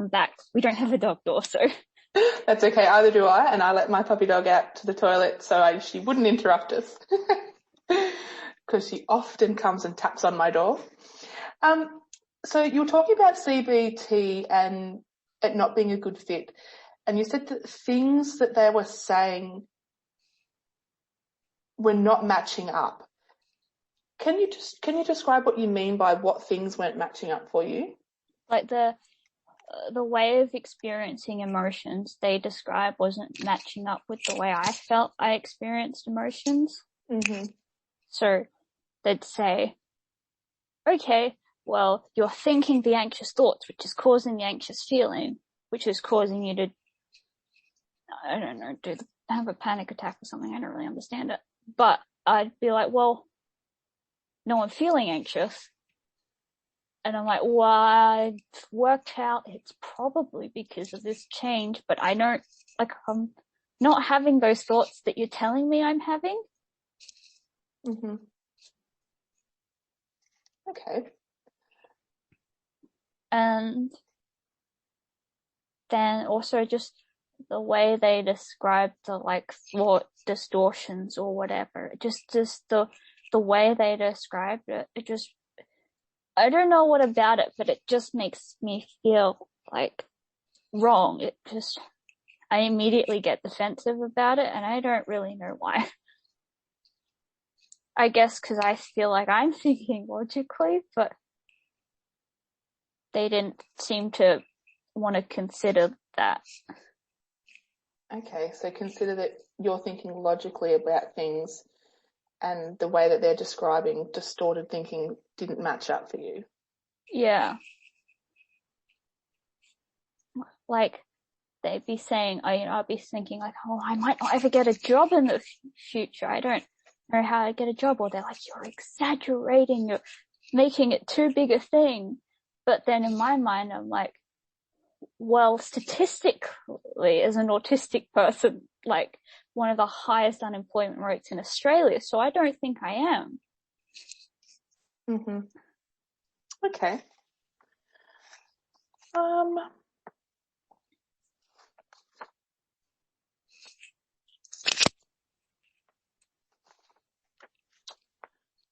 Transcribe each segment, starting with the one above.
back. We don't have a dog door, so. That's okay. Either do I, and I let my puppy dog out to the toilet so she wouldn't interrupt us because she often comes and taps on my door. So you were talking about CBT and it not being a good fit, and you said that things that they were saying were not matching up. Can you describe what you mean by what things weren't matching up for you? Like the way of experiencing emotions they described wasn't matching up with the way I felt I experienced emotions. Mm-hmm. So they'd say, okay, well, you're thinking the anxious thoughts, which is causing the anxious feeling, which is causing you to, I don't know, have a panic attack or something. I don't really understand it. But I'd be like, well, no, I'm feeling anxious. And I'm like, well, I've worked out it's probably because of this change, but I don't, like, I'm not having those thoughts that you're telling me I'm having. Mm-hmm. Okay. And then also just the way they describe the, like, thought distortions or whatever, just the way they described it, it just, I don't know what about it, but it just makes me feel like wrong. It just, I immediately get defensive about it, and I don't really know why. I guess because I feel like I'm thinking logically, but they didn't seem to want to consider that. Okay, so consider that you're thinking logically about things and the way that they're describing distorted thinking didn't match up for you. Yeah. Like, they'd be saying, I'd be thinking like, oh, I might not ever get a job in the future. I don't know how to get a job. Or they're like, you're exaggerating, you're making it too big a thing. But then in my mind, I'm like, well, statistically, as an autistic person, like, one of the highest unemployment rates in Australia, so I don't think I am. Mm-hmm. Okay.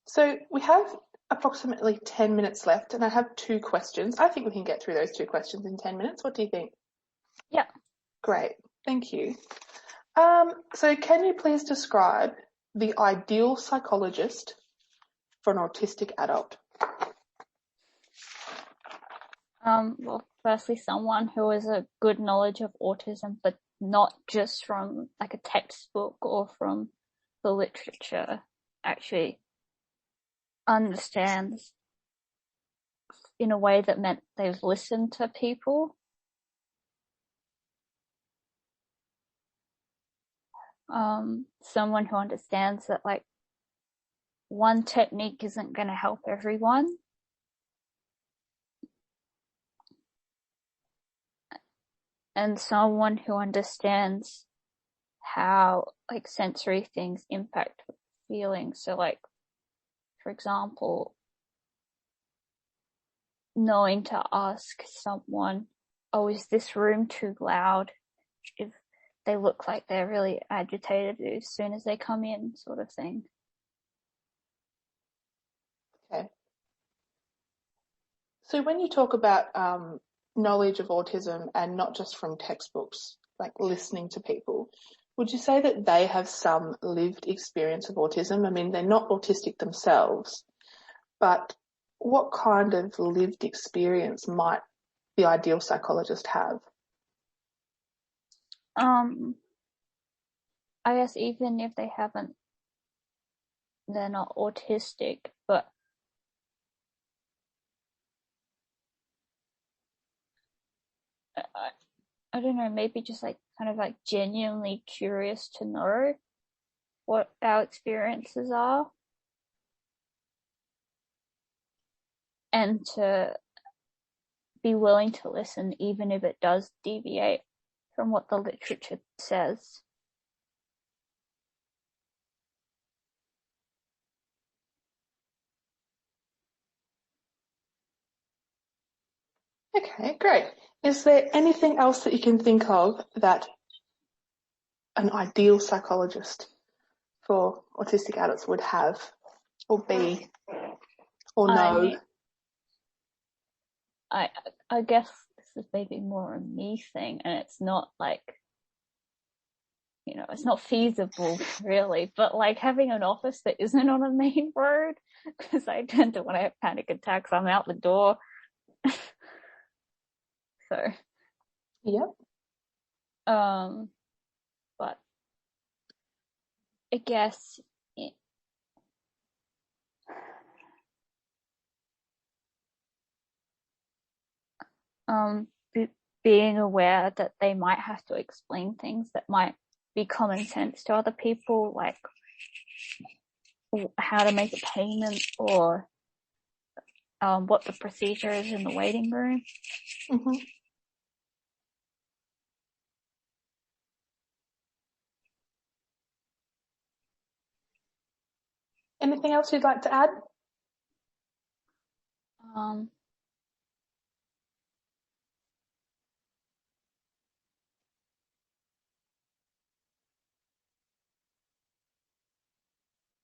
So we have approximately 10 minutes left, and I have 2 questions. I think we can get through those 2 questions in 10 minutes. What do you think? Yeah. Great. Thank you. So can you please describe the ideal psychologist for an autistic adult? Well, firstly, someone who has a good knowledge of autism, but not just from like a textbook or from the literature, actually understands in a way that meant they've listened to people. Someone who understands that, like, one technique isn't going to help everyone. And someone who understands how, like, sensory things impact feelings. So, like, for example, knowing to ask someone, oh, is this room too loud? If they look like they're really agitated as soon as they come in, sort of thing. Okay. So when you talk about knowledge of autism and not just from textbooks, like listening to people, would you say that they have some lived experience of autism? I mean, they're not autistic themselves, but what kind of lived experience might the ideal psychologist have? I guess even if they haven't, they're not autistic, but I don't know, maybe just like kind of like genuinely curious to know what our experiences are and to be willing to listen even if it does deviate from what the literature says. Okay, great. Is there anything else that you can think of that an ideal psychologist for autistic adults would have or be or know? I guess this is maybe more a me thing, and it's not like, it's not feasible really, but like having an office that isn't on a main road, because I tend to, when I have panic attacks, I'm out the door. So, yep. But I guess being aware that they might have to explain things that might be common sense to other people, like how to make a payment or what the procedure is in the waiting room. Mm-hmm. Anything else you'd like to add?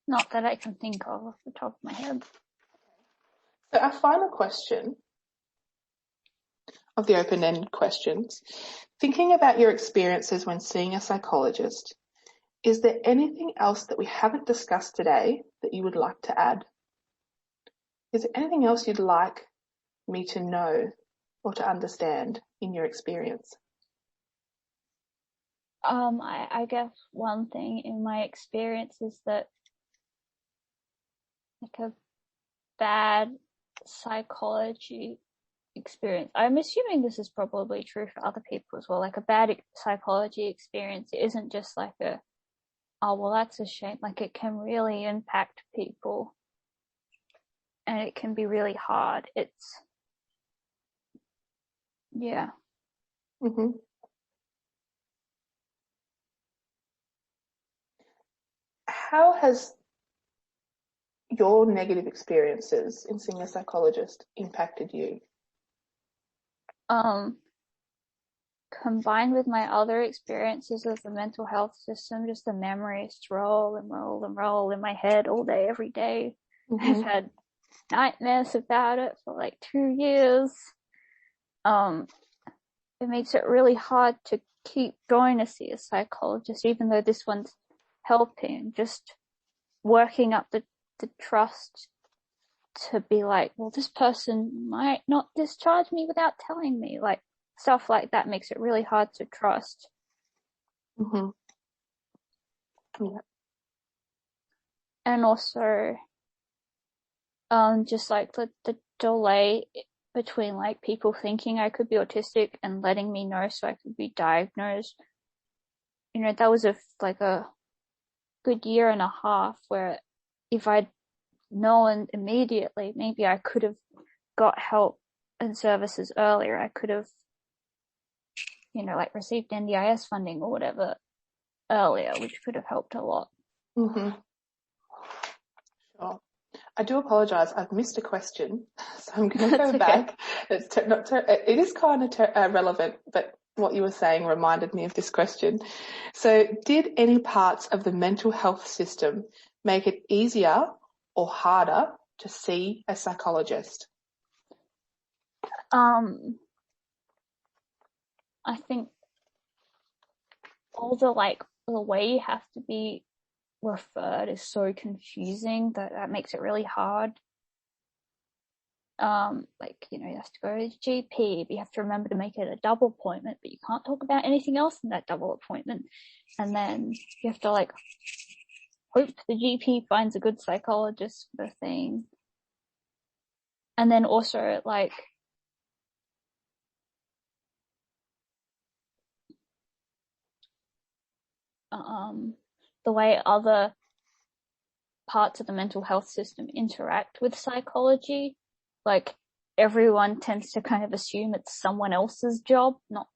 Not that I can think of off the top of my head. So our final question of the open-ended questions, thinking about your experiences when seeing a psychologist, is there anything else that we haven't discussed today that you would like to add? Is there anything else you'd like me to know or to understand in your experience? I guess one thing in my experience is that like a bad psychology experience, I'm assuming this is probably true for other people as well, like a bad psychology experience isn't just like oh well that's a shame, like it can really impact people and it can be really hard. Yeah. Mm-hmm. How has your negative experiences in seeing a psychologist impacted you? Combined with my other experiences of the mental health system, just the memories roll and roll and roll in my head all day, every day. Mm-hmm. I've had nightmares about it for like 2 years. It makes it really hard to keep going to see a psychologist, even though this one's helping, just working up the trust to be like, well, this person might not discharge me without telling me, like stuff like that makes it really hard to trust. Mm-hmm. Yeah. And also, just like the delay between like people thinking I could be autistic and letting me know so I could be diagnosed. That was a good year and a half where if I'd known immediately, maybe I could have got help and services earlier. I could have, like received NDIS funding or whatever earlier, which could have helped a lot. Mm-hmm. Sure. I do apologise. I've missed a question, so I'm going to go back. It is kind of relevant, but what you were saying reminded me of this question. So, did any parts of the mental health system make it easier or harder to see a psychologist? I think all the way you have to be referred is so confusing that makes it really hard. You have to go to the GP, but you have to remember to make it a double appointment, but you can't talk about anything else in that double appointment. And then you have to hope the GP finds a good psychologist for the thing. And then also the way other parts of the mental health system interact with psychology, like everyone tends to kind of assume it's someone else's job, not